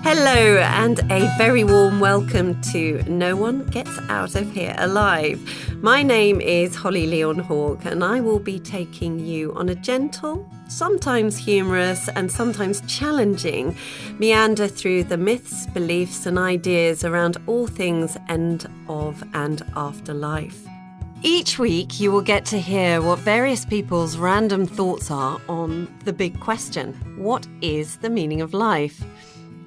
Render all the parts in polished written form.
Hello and a very warm welcome to No One Gets Out of Here Alive. My name is Holly Lyon-Hawk and I will be taking you on a gentle, sometimes humorous and sometimes challenging meander through the myths, beliefs and ideas around all things end of and after life. Each week you will get to hear what various people's random thoughts are on the big question: what is the meaning of life?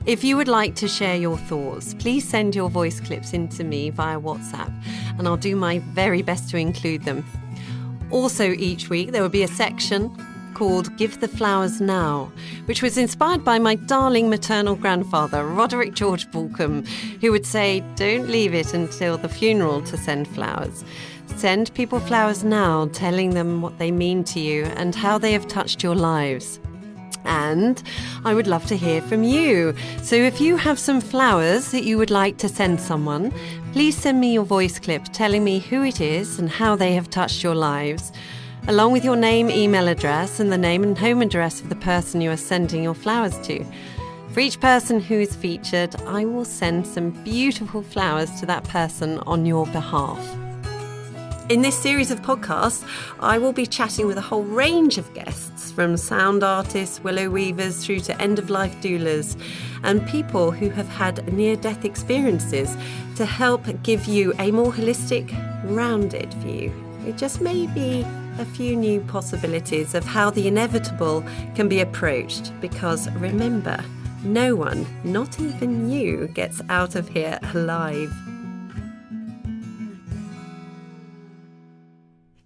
If you would like to share your thoughts, please send your voice clips in to me via WhatsApp and I'll do my very best to include them. Also each week there will be a section called Give the Flowers Now, which was inspired by my darling maternal grandfather, Roderick George Balcombe, who would say, don't leave it until the funeral to send flowers. Send people flowers now, telling them what they mean to you and how they have touched your lives. And I would love to hear from you. So if you have some flowers that you would like to send someone, please send me your voice clip telling me who it is and how they have touched your lives, along with your name, email address, and the name and home address of the person you are sending your flowers to. For each person who is featured, I will send some beautiful flowers to that person on your behalf. In this series of podcasts, I will be chatting with a whole range of guests, from sound artists, willow weavers, through to end-of-life doulas, and people who have had near-death experiences to help give you a more holistic, rounded view. It just may be a few new possibilities of how the inevitable can be approached, because remember, no one, not even you, gets out of here alive.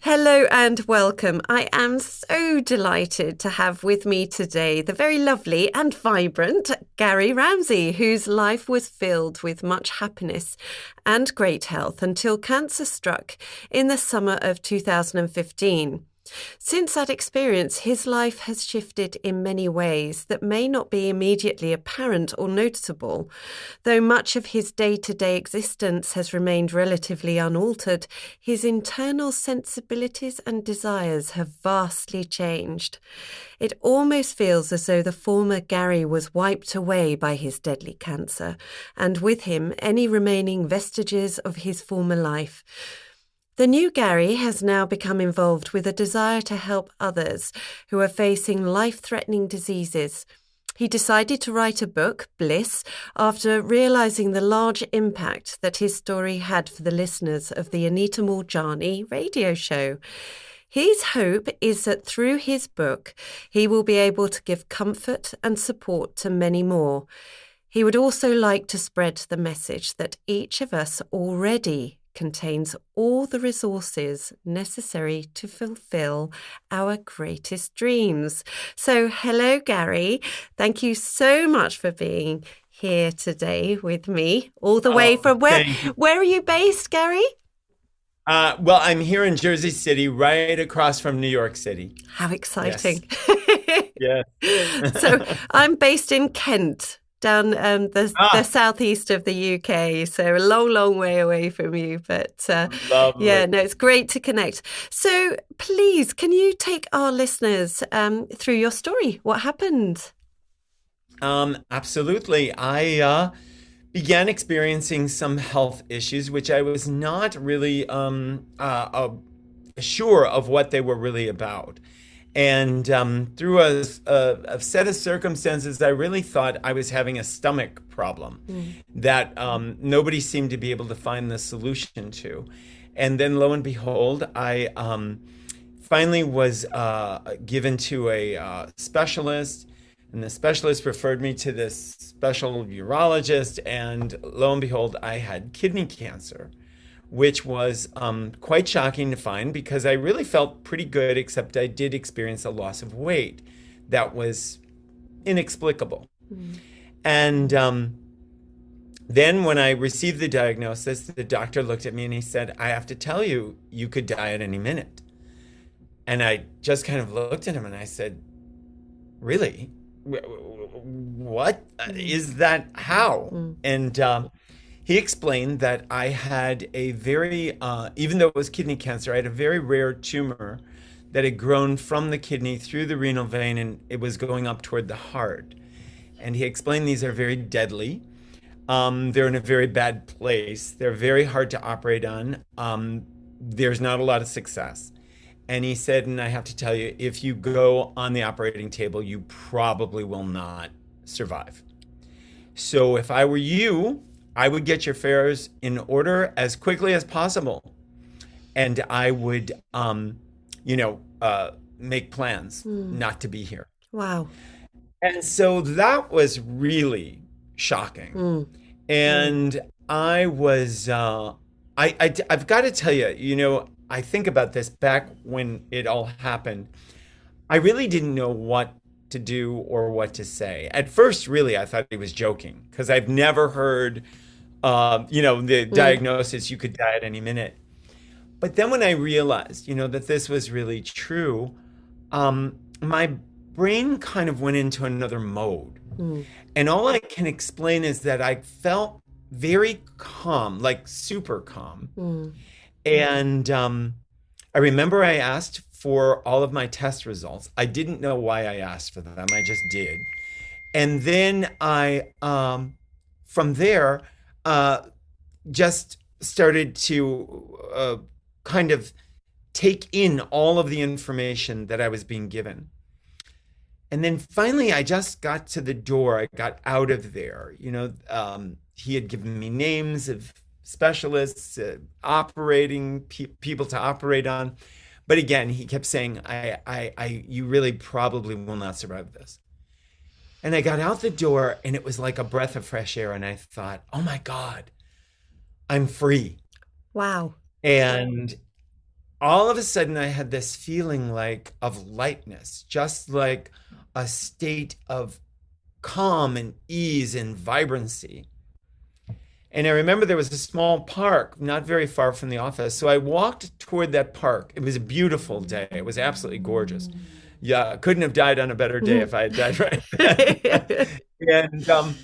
Hello and welcome. I am so delighted to have with me today the very lovely and vibrant Gary Ramsey, whose life was filled with much happiness and great health until cancer struck in the summer of 2015. Since that experience, his life has shifted in many ways that may not be immediately apparent or noticeable. Though much of his day-to-day existence has remained relatively unaltered, his internal sensibilities and desires have vastly changed. It almost feels as though the former Gary was wiped away by his deadly cancer, and with him any remaining vestiges of his former life. The new Gary has now become involved with a desire to help others who are facing life-threatening diseases. He decided to write a book, Bliss, after realising the large impact that his story had for the listeners of the Anita Moorjani radio show. His hope is that through his book, he will be able to give comfort and support to many more. He would also like to spread the message that each of us already contains all the resources necessary to fulfill our greatest dreams. So, hello, Gary. Thank you so much for being here today with me, all the way from where are you based, Gary? Well, I'm here in Jersey City, right across from New York City. How exciting. Yes. So, I'm based in Kent, down the southeast of the UK, so a long way away from you, but yeah, no, it's great to connect. So please, can you take our listeners through your story? What happened? Absolutely. I began experiencing some health issues, which I was not really sure of what they were really about. And through a set of circumstances, I really thought I was having a stomach problem that nobody seemed to be able to find the solution to. And then lo and behold, I finally was given to a specialist, and the specialist referred me to this special urologist, and lo and behold, I had kidney cancer, which was quite shocking to find because I really felt pretty good, except I did experience a loss of weight that was inexplicable. And then when I received the diagnosis, the doctor looked at me and he said, I have to tell you, you could die at any minute. And I just kind of looked at him and I said, really? What is that? How? And he explained that I had a very, even though it was kidney cancer, I had a very rare tumor that had grown from the kidney through the renal vein, and it was going up toward the heart. And he explained these are very deadly. They're in a very bad place. They're very hard to operate on. There's not a lot of success. And he said, and I have to tell you, if you go on the operating table, you probably will not survive. So if I were you, I would get your affairs in order as quickly as possible. And I would, make plans not to be here. Wow. And so that was really shocking. And I was, I've got to tell you, I think about this back when it all happened. I really didn't know what to do or what to say. At first, really, I thought he was joking because I've never heard, the diagnosis, you could die at any minute. But then when I realized, that this was really true, my brain kind of went into another mode. And all I can explain is that I felt very calm, like super calm. And I remember I asked for all of my test results. I didn't know why I asked for them. I just did. And then I, from there, just started to kind of take in all of the information that I was being given. And then finally, I just got to the door. I got out of there. He had given me names of specialists, operating people to operate on. But again, he kept saying, you really probably will not survive this. And I got out the door and it was like a breath of fresh air. And I thought, oh my God, I'm free. Wow. And all of a sudden I had this feeling of lightness, just like a state of calm and ease and vibrancy. And I remember there was a small park not very far from the office. So I walked toward that park. It was a beautiful day. It was absolutely gorgeous. Yeah, I couldn't have died on a better day if I had died right then. And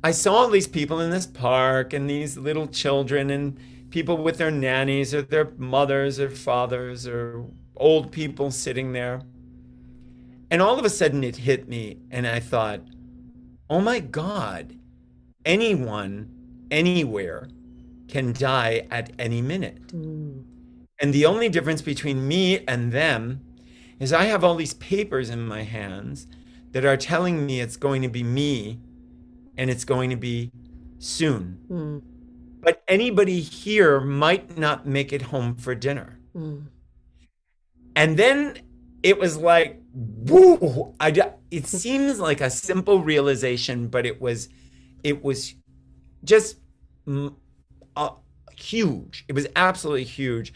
I saw all these people in this park and these little children and people with their nannies or their mothers or fathers or old people sitting there. And all of a sudden it hit me and I thought, oh my God, anyone, anywhere can die at any minute. And the only difference between me and them is I have all these papers in my hands that are telling me it's going to be me and it's going to be soon. But anybody here might not make it home for dinner. And then it was like, woo! It seems like a simple realization, but it was just huge. It was absolutely huge.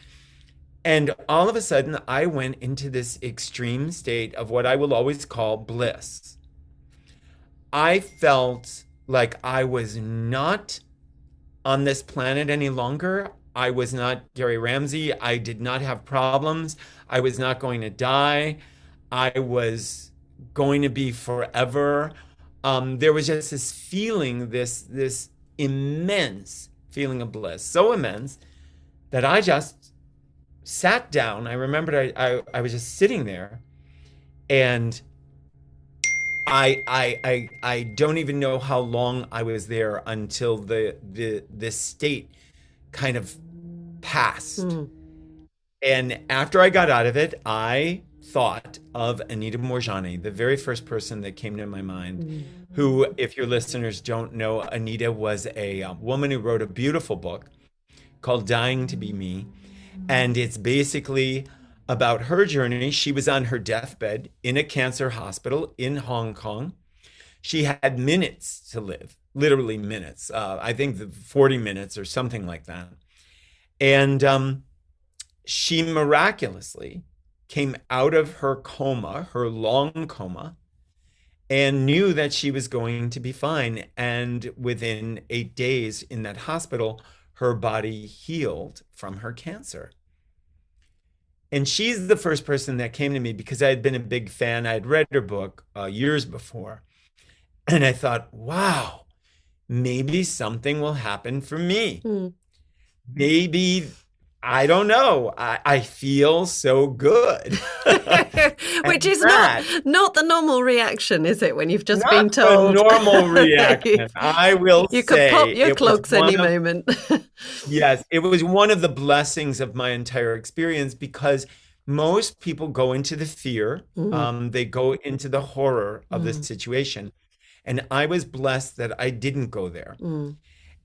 And all of a sudden, I went into this extreme state of what I will always call bliss. I felt like I was not on this planet any longer. I was not Gary Ramsey. I did not have problems. I was not going to die. I was going to be forever. There was just this feeling, this immense feeling of bliss, so immense that I just sat down. I remembered I was just sitting there, and I don't even know how long I was there until this state kind of passed. And after I got out of it, I thought of Anita Moorjani, the very first person that came to my mind, who, if your listeners don't know, Anita was a woman who wrote a beautiful book called Dying to Be Me. And it's basically about her journey. She was on her deathbed in a cancer hospital in Hong Kong. She had minutes to live, literally minutes. I think 40 minutes or something like that. And she miraculously came out of her coma, her long coma, and knew that she was going to be fine. And within 8 days in that hospital, her body healed from her cancer. And she's the first person that came to me because I had been a big fan. I had read her book years before. And I thought, wow, maybe something will happen for me. Maybe I don't know. I feel so good. Which And is not the normal reaction, is it, when you've just been not the told? normal reaction. I will You could say pop your it was clogs any one of, moment. yes, it was one of the blessings of my entire experience because most people go into the fear, they go into the horror of the situation. And I was blessed that I didn't go there.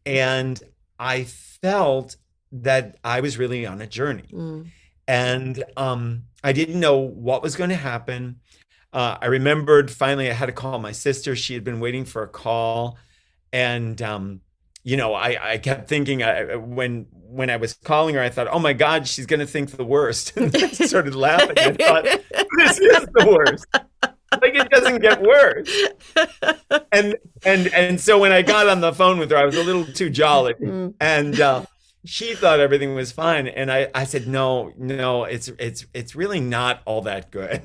And I felt that I was really on a journey. And I didn't know what was going to happen. I remembered finally I had to call my sister. She had been waiting for a call. And, I kept thinking when I was calling her, I thought, oh my God, she's going to think the worst. And I started laughing. I thought, this is the worst. Like it doesn't get worse. And so when I got on the phone with her, I was a little too jolly. And she thought everything was fine. And I said, no, it's really not all that good.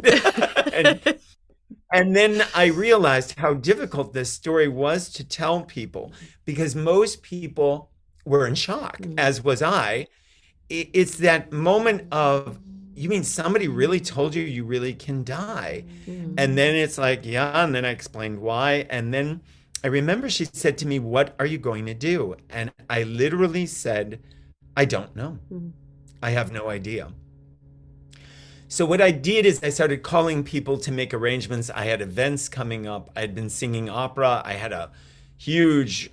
And then I realized how difficult this story was to tell people because most people were in shock, as was I. It's that moment of, you mean somebody really told you really can die? And then it's like, yeah. And then I explained why. And then I remember she said to me, what are you going to do? And I literally said, I don't know. I have no idea. So what I did is I started calling people to make arrangements. I had events coming up. I had been singing opera. I had a huge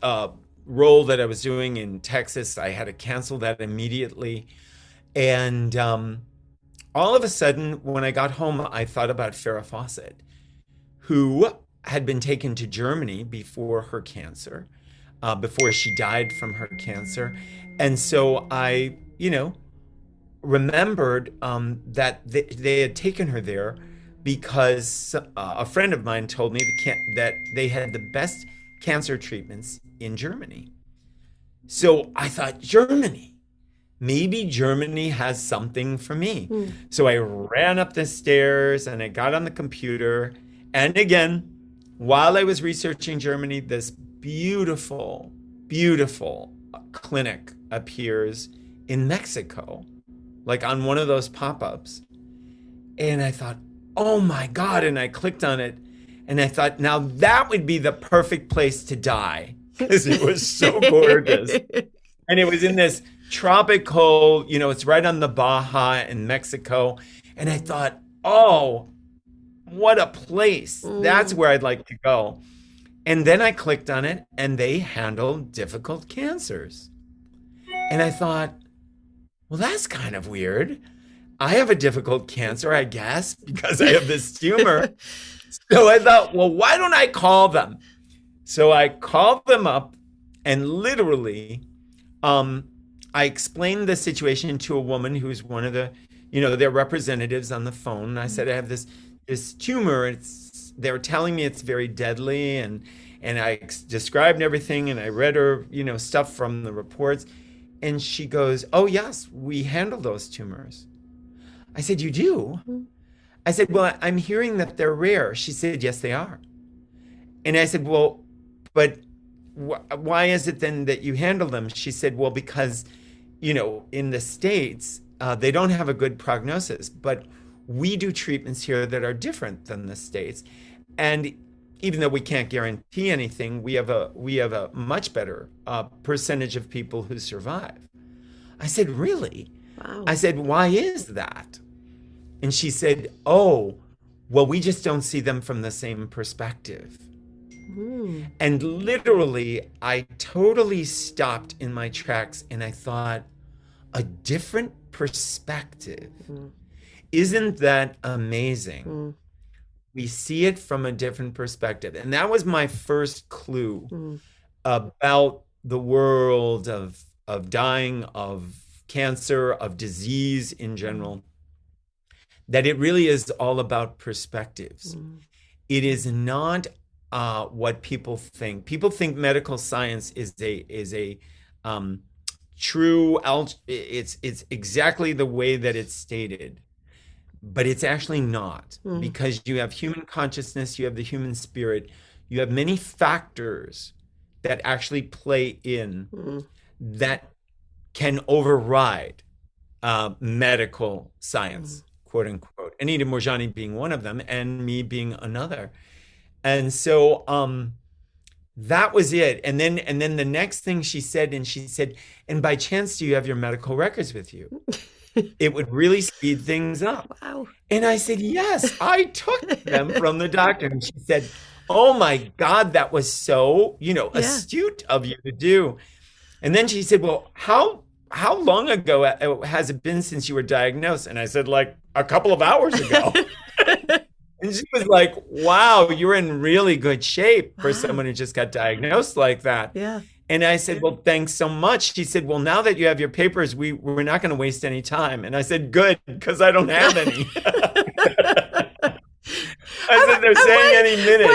role that I was doing in Texas. I had to cancel that immediately. And all of a sudden, when I got home, I thought about Farrah Fawcett, who had been taken to Germany before her cancer, before she died from her cancer. And so I, remembered that they had taken her there because a friend of mine told me that they had the best cancer treatments in Germany. So I thought, Germany, maybe Germany has something for me. So I ran up the stairs and I got on the computer. And again, while I was researching Germany, this beautiful, beautiful clinic appears in Mexico, like on one of those pop-ups. And I thought, oh my God. And I clicked on it and I thought, now that would be the perfect place to die because it was so gorgeous. And it was in this tropical, it's right on the Baja in Mexico. And I thought, oh, what a place. That's where I'd like to go. And then I clicked on it and they handle difficult cancers. And I thought, well, that's kind of weird. I have a difficult cancer, I guess, because I have this tumor. So I thought, well, why don't I call them? So I called them up and literally, I explained the situation to a woman who's one of the, their representatives on the phone. And I said, I have this tumor. They're telling me it's very deadly. And I described everything and I read her, stuff from the reports. And she goes, oh, yes, we handle those tumors. I said, you do? I said, well, I'm hearing that they're rare. She said, yes, they are. And I said, well, but why is it then that you handle them? She said, well, because, in the States, they don't have a good prognosis, but we do treatments here that are different than the States. And even though we can't guarantee anything, we have a much better percentage of people who survive. I said, really? Wow. I said, why is that? And she said, oh, well, we just don't see them from the same perspective. And literally, I totally stopped in my tracks and I thought, a different perspective. Isn't that amazing? We see it from a different perspective. And that was my first clue about the world of dying, of cancer, of disease in general, that it really is all about perspectives. It is not what people think. People think medical science is a true, it's exactly the way that it's stated. But it's actually not, because you have human consciousness, you have the human spirit, you have many factors that actually play in that can override medical science, quote unquote. Anita Morjani being one of them, and me being another. And so that was it. And then the next thing she said, and by chance, do you have your medical records with you? It would really speed things up. Wow. And I said, yes, I took them from the doctor. And she said, oh my God, that was so, astute of you to do. And then she said, well, how long ago has it been since you were diagnosed? And I said, like a couple of hours ago. And she was like, wow, you're in really good shape for someone who just got diagnosed like that. Yeah. And I said, well, thanks so much. She said, well, now that you have your papers, we're not going to waste any time. And I said, good, because I don't have any. I said, they're saying any minute.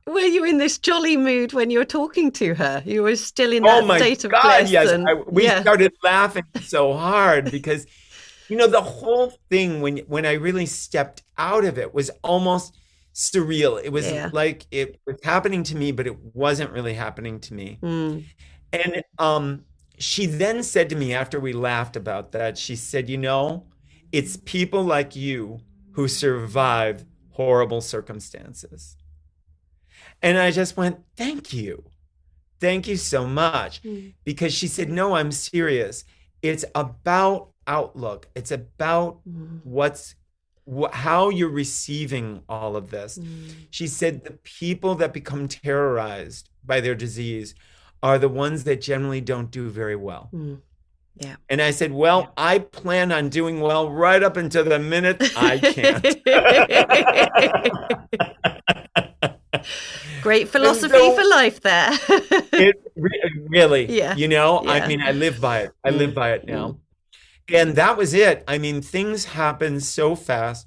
Were you in this jolly mood when you were talking to her? You were still in that state of bliss. Yes. We started laughing so hard because, the whole thing when I really stepped out of it was almost surreal. It was like it was happening to me, but it wasn't really happening to me. And she then said to me after we laughed about that, she said, it's people like you who survive horrible circumstances. And I just went, thank you. Thank you so much. Because she said, no, I'm serious. It's about outlook. It's about how you're receiving all of this. She said the people that become terrorized by their disease are the ones that generally don't do very well. Yeah. And I said, well, I plan on doing well right up until the minute I can't. Great philosophy for life there. It really, Yeah. I mean, I live by it. I live by it now. And that was it. I mean, things happen so fast.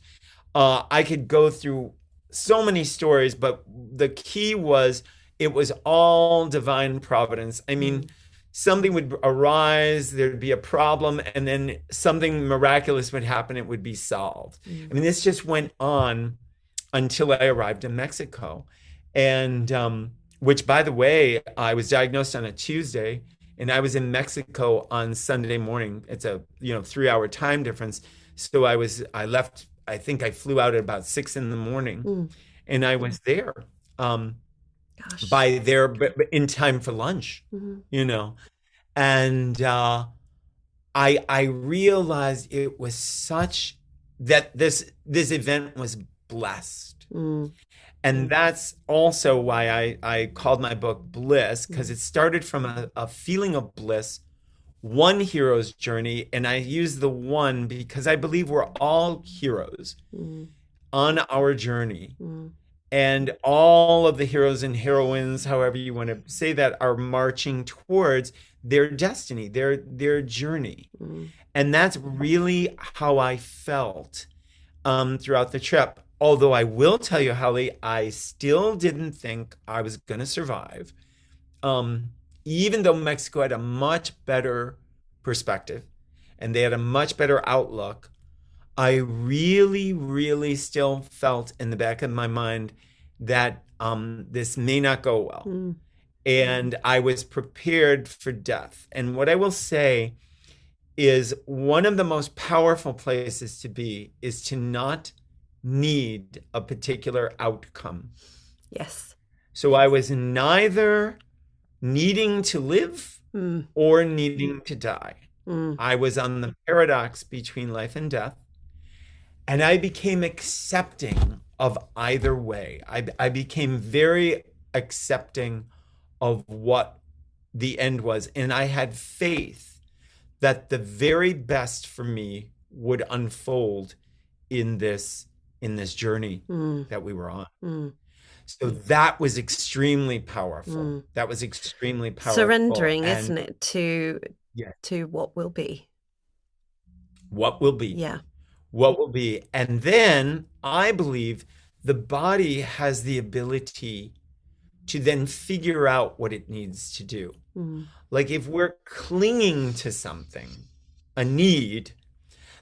I could go through so many stories, but the key was it was all divine providence. I mean, something would arise, there'd be a problem, and then something miraculous would happen. It would be solved. I mean, this just went on until I arrived in Mexico. And which, by the way, I was diagnosed on a Tuesday. And I was in Mexico on Sunday morning. It's a 3-hour time difference. So I left, I think I flew out at about 6 a.m. And I was there in time for lunch, And I realized it was such that this event was blessed. And that's also why I called my book Bliss, because it started from a feeling of bliss, one hero's journey. And I use the one because I believe we're all heroes on our journey. And all of the heroes and heroines, however you want to say that, are marching towards their destiny, their journey. And that's really how I felt throughout the trip. Although I will tell you, Holly, I still didn't think I was going to survive. Even though Mexico had a much better perspective and they had a much better outlook, I really, really still felt in the back of my mind that this may not go well. And I was prepared for death. And what I will say is one of the most powerful places to be is to not need a particular outcome. Yes. So I was neither needing to live or needing to die. I was on the paradox between life and death. And I became accepting of either way. I became very accepting of what the end was. And I had faith that the very best for me would unfold in this journey that we were on. So that was extremely powerful. That was extremely powerful. Surrendering, isn't it, to what will be. What will be. Yeah. What will be. And then I believe the body has the ability to then figure out what it needs to do. Like if we're clinging to something, a need,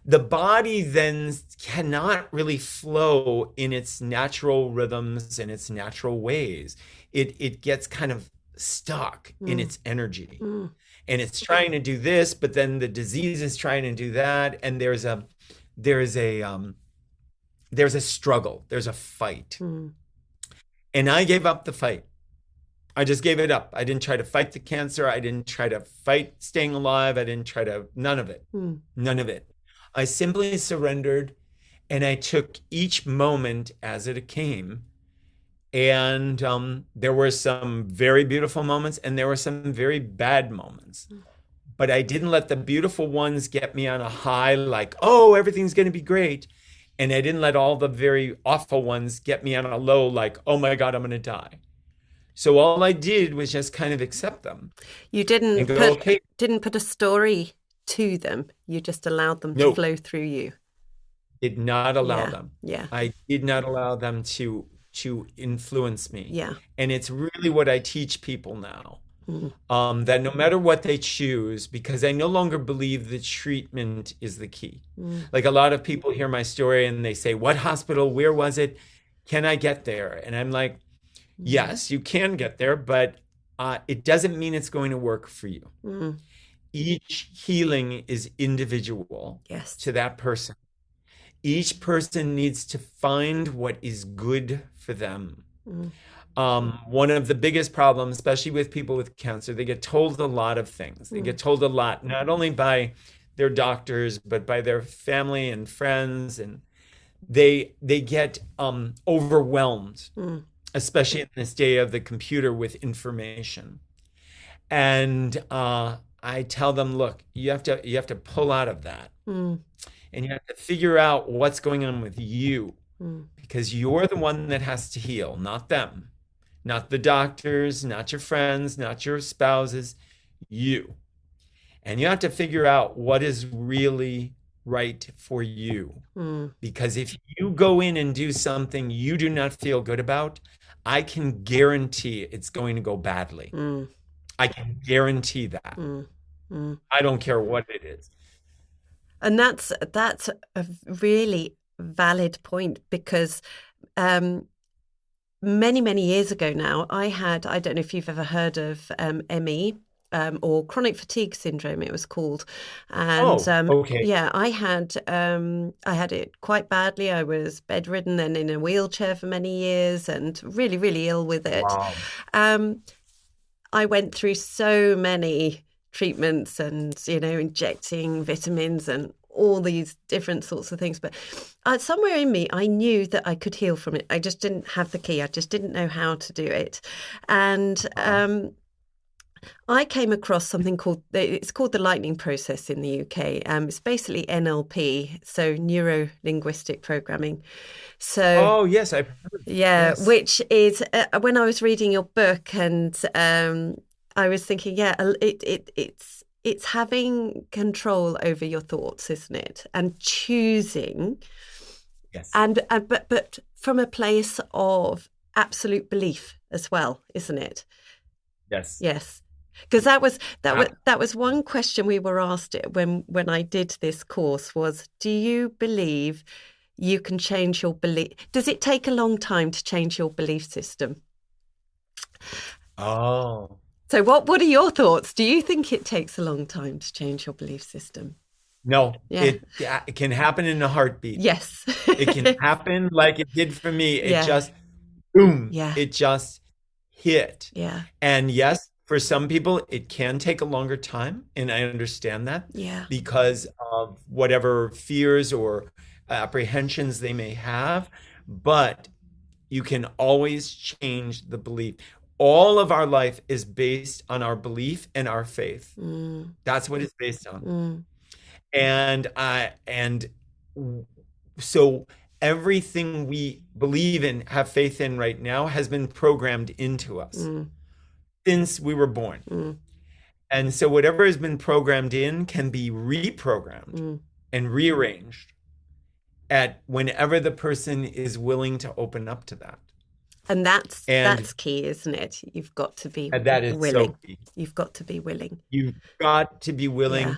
the body then cannot really flow in its natural rhythms and its natural ways. It gets kind of stuck in its energy. And it's trying to do this, but then the disease is trying to do that. And there's a struggle, there's a fight. And I gave up the fight. I just gave it up. I didn't try to fight the cancer. I didn't try to fight staying alive. I didn't try to, none of it. None of it. I simply surrendered, and I took each moment as it came. And there were some very beautiful moments, and there were some very bad moments. But I didn't let the beautiful ones get me on a high, like, oh, everything's going to be great. And I didn't let all the very awful ones get me on a low, like, oh my God, I'm going to die. So all I did was just kind of accept them. You didn't go, put okay. didn't put a story to them. You just allowed them to flow through you. Did not allow them. Yeah. I did not allow them to influence me. Yeah. And it's really what I teach people now. That no matter what they choose, because I no longer believe the treatment is the key. Like a lot of people hear my story and they say, what hospital, where was it? Can I get there? And I'm like, yes, you can get there, but it doesn't mean it's going to work for you. Each healing is individual to that person. Each person needs to find what is good for them. One of the biggest problems, especially with people with cancer, they get told a lot of things. They get told a lot, not only by their doctors, but by their family and friends. And they get overwhelmed, especially in this day of the computer, with information. And I tell them, look, you have to pull out of that. And you have to figure out what's going on with you, because you're the one that has to heal, not them, not the doctors, not your friends, not your spouses, you. And you have to figure out what is really right for you. Because if you go in and do something you do not feel good about, I can guarantee it's going to go badly. I can guarantee that. I don't care what it is. And that's a really valid point, because many years ago now, I don't know if you've ever heard of ME, or chronic fatigue syndrome, it was called. And okay. Yeah, I had it quite badly. I was bedridden and in a wheelchair for many years and really ill with it. Wow. I went through so many treatments and, injecting vitamins and all these different sorts of things. But somewhere in me, I knew that I could heal from it. I just didn't have the key. I just didn't know how to do it. And I came across something called the lightning process in the UK. It's basically NLP, so neuro-linguistic programming. So, yes, I've heard. Yes. Which is when I was reading your book, and I was thinking, it's having control over your thoughts, isn't it? And choosing. Yes. But from a place of absolute belief as well, isn't it? Yes. Yes. Because that was one question we were asked when I did this course was, do you believe you can change your belief? Does it take a long time to change your belief system? Oh. So what are your thoughts? Do you think it takes a long time to change your belief system? No, it can happen in a heartbeat. Yes. It can happen like it did for me. It just, boom, it just hit. Yeah. And yes, for some people, it can take a longer time. And I understand that. Yeah. Because of whatever fears or apprehensions they may have. But you can always change the belief. All of our life is based on our belief and our faith. That's what it's based on. And so everything we believe in, have faith in right now, has been programmed into us since we were born. And so whatever has been programmed in can be reprogrammed and rearranged at whenever the person is willing to open up to that. And that's key, isn't it? You've got to be that is willing. So key. You've got to be willing. You've got to be willing,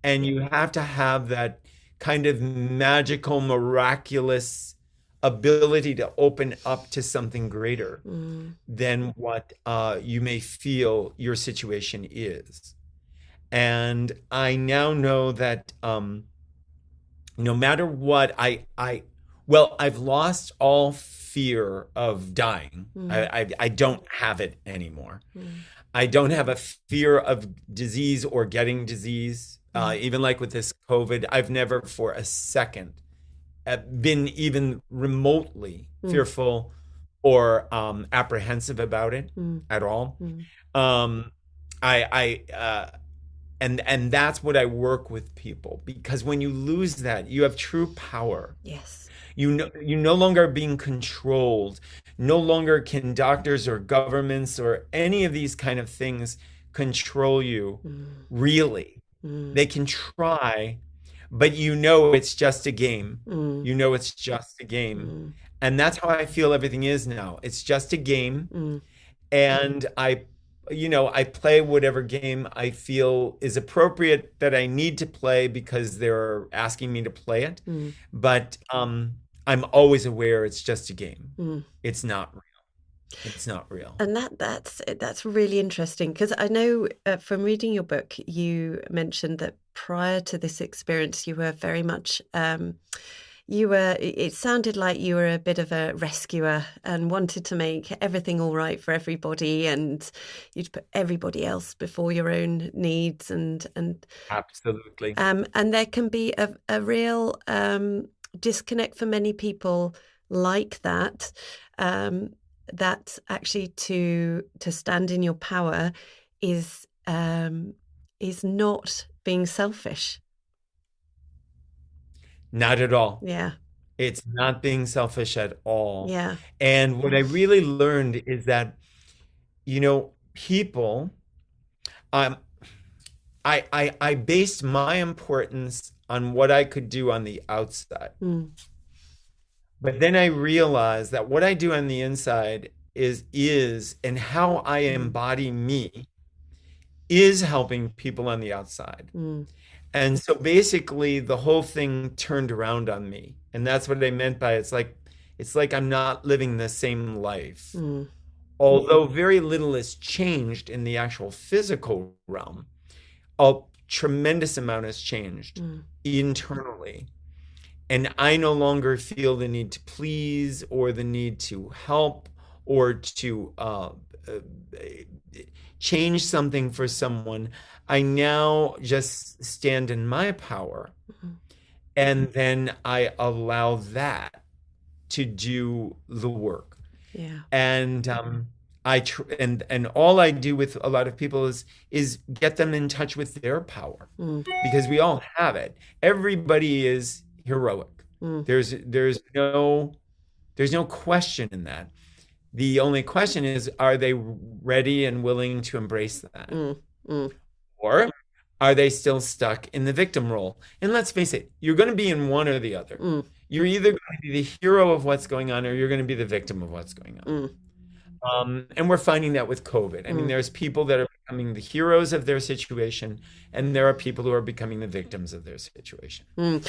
and you have to have that kind of magical, miraculous ability to open up to something greater than what you may feel your situation is. And I now know that no matter what, I've lost all fear of dying. I don't have it anymore. I don't have a fear of disease or getting disease. Even like with this COVID, I've never for a second been even remotely fearful or apprehensive about it at all. And that's what I work with people, because when you lose that, you have true power. Yes. You no longer are being controlled. No longer can doctors or governments or any of these kind of things control you, really. They can try, but it's just a game. It's just a game. And that's how I feel everything is now. It's just a game. And I play whatever game I feel is appropriate that I need to play because they're asking me to play it. But I'm always aware it's just a game. It's not real. It's not real. And that's really interesting, because I know from reading your book, you mentioned that prior to this experience, you were very much it sounded like you were a bit of a rescuer and wanted to make everything all right for everybody, and you'd put everybody else before your own needs, and Absolutely. and there can be a real disconnect for many people like that. That actually to stand in your power is not being selfish. Not at all. Yeah. It's not being selfish at all. Yeah. And what I really learned is that, people, I based my importance on what I could do on the outside. But then I realized that what I do on the inside is and how I embody me is helping people on the outside. And so basically the whole thing turned around on me. And that's what I meant by it's like I'm not living the same life. Although very little has changed in the actual physical realm, a tremendous amount has changed internally. And I no longer feel the need to please or the need to help or to change something for someone. I now just stand in my power, and then I allow that to do the work. Yeah. And and all I do with a lot of people is get them in touch with their power, because we all have it. Everybody is heroic. There's no question in that. The only question is, are they ready and willing to embrace that? Or are they still stuck in the victim role? And let's face it, you're going to be in one or the other. You're either going to be the hero of what's going on, or you're going to be the victim of what's going on. And we're finding that with COVID. I mean, there's people that are becoming the heroes of their situation, and there are people who are becoming the victims of their situation. Sorry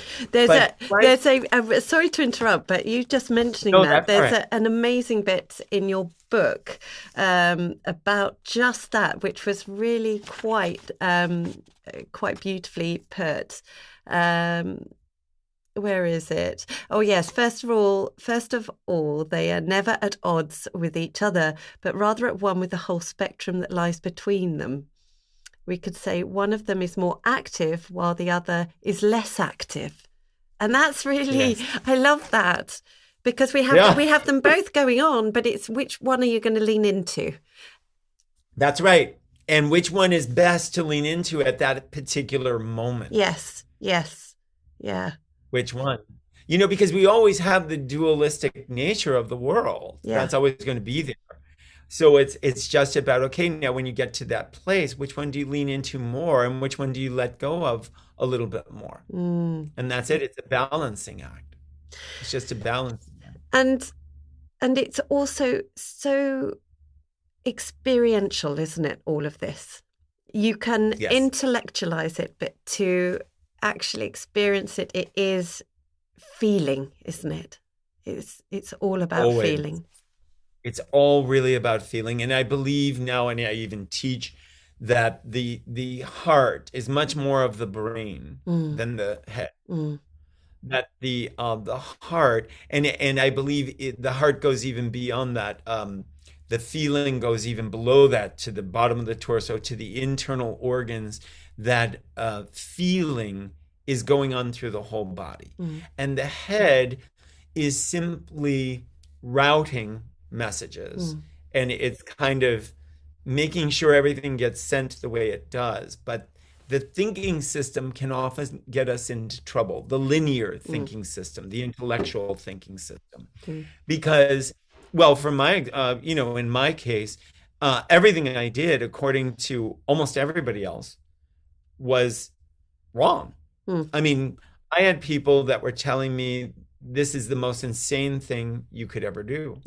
to interrupt, but you just mentioning that there's an amazing bit in your book about just that, which was really quite beautifully put. Where is it? Oh, yes. First of all, they are never at odds with each other, but rather at one with the whole spectrum that lies between them. We could say one of them is more active while the other is less active. And that's really, yes. I love that, because we have them both going on, but it's which one are you going to lean into? That's right. And which one is best to lean into at that particular moment? Yes. Yeah. Which one? Because we always have the dualistic nature of the world. Yeah. That's always going to be there. So it's just about, okay, now when you get to that place, which one do you lean into more and which one do you let go of a little bit more? And that's it. It's a balancing act. It's just a balancing act. And it's also so experiential, isn't it, all of this? You can intellectualize it, but to actually experience it is feeling, isn't it? It's all about Always. feeling. It's all really about feeling. And I believe now, and I even teach that the heart is much more of the brain than the head. That the heart, and I believe the heart goes even beyond that. The feeling goes even below that, to the bottom of the torso, to the internal organs. That feeling is going on through the whole body, and the head is simply routing messages, and it's kind of making sure everything gets sent the way it does. But the thinking system can often get us into trouble, the linear thinking system, the intellectual thinking system, because, well, for my, in my case, everything I did, according to almost everybody else, was wrong. I mean, I had people that were telling me this is the most insane thing you could ever do.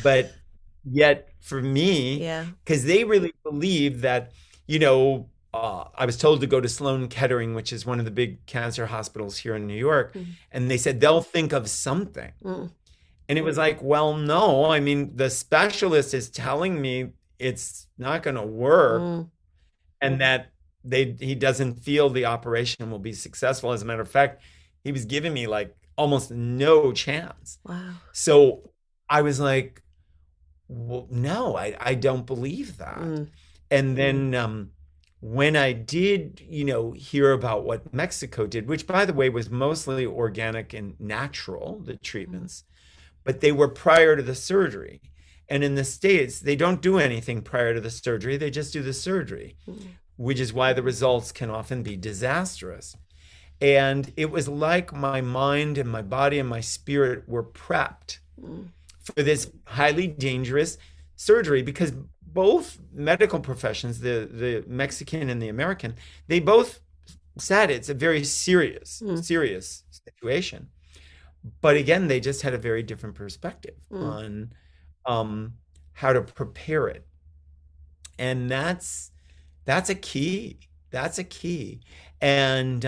But yet for me, because they really believe that, I was told to go to Sloan Kettering, which is one of the big cancer hospitals here in New York. And they said, they'll think of something. And it was like, well, no, I mean, the specialist is telling me it's not going to work, and that he doesn't feel the operation will be successful. As a matter of fact, he was giving me like almost no chance. Wow. So I was like, well, no, I don't believe that. And then when I did, hear about what Mexico did, which, by the way, was mostly organic and natural, the treatments, but they were prior to the surgery. And in the States, they don't do anything prior to the surgery. They just do the surgery, which is why the results can often be disastrous. And it was like my mind and my body and my spirit were prepped for this highly dangerous surgery, because both medical professions, the Mexican and the American, they both said it's a very serious situation. But again, they just had a very different perspective on how to prepare it. And that's a key. That's a key. And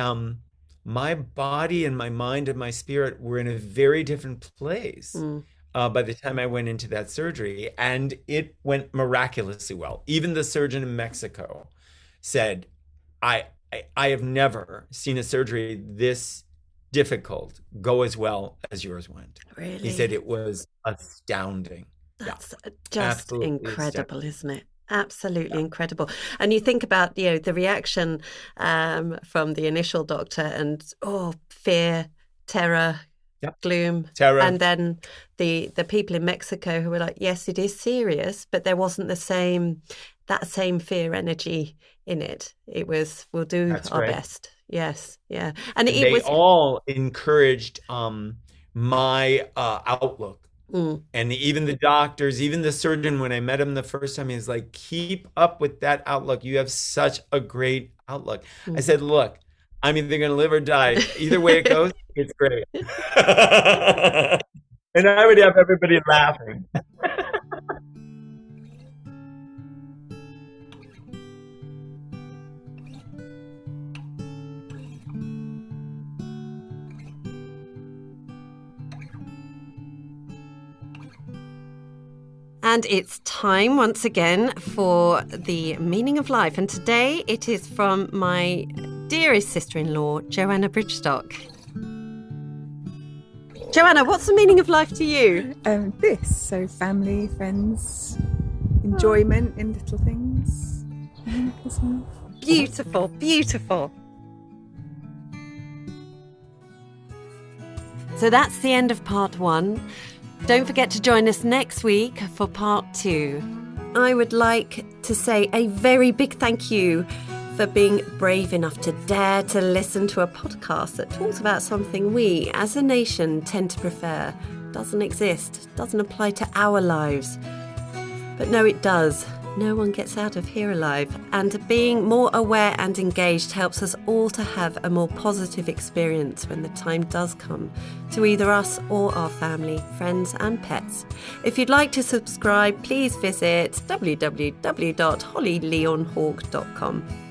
my body and my mind and my spirit were in a very different place by the time I went into that surgery. And it went miraculously well. Even the surgeon in Mexico said, I have never seen a surgery this difficult go as well as yours went. Really? He said it was astounding. That's just incredible, isn't it? Absolutely incredible. And you think about, the reaction from the initial doctor, and fear, terror, gloom, and then the people in Mexico who were like, yes, it is serious, but there wasn't that same fear energy in it. It was, we'll do our best. Yes, yeah. And they was all encouraged my outlook. And even the doctors, even the surgeon, when I met him the first time, he's like, keep up with that outlook. You have such a great outlook. I said, look, I'm either going to live or die. Either way it goes, it's great. And I would have everybody laughing. And it's time once again for the meaning of life. And today it is from my dearest sister-in-law, Joanna Bridgestock. Joanna, what's the meaning of life to you? So family, friends, enjoyment in little things. Beautiful, beautiful. So that's the end of part 1. Don't forget to join us next week for part 2. I would like to say a very big thank you for being brave enough to dare to listen to a podcast that talks about something we, as a nation, tend to prefer. Doesn't exist, doesn't apply to our lives. But no, it does. No one gets out of here alive. And being more aware and engaged helps us all to have a more positive experience when the time does come to either us or our family, friends and pets. If you'd like to subscribe, please visit www.hollylionhawk.com.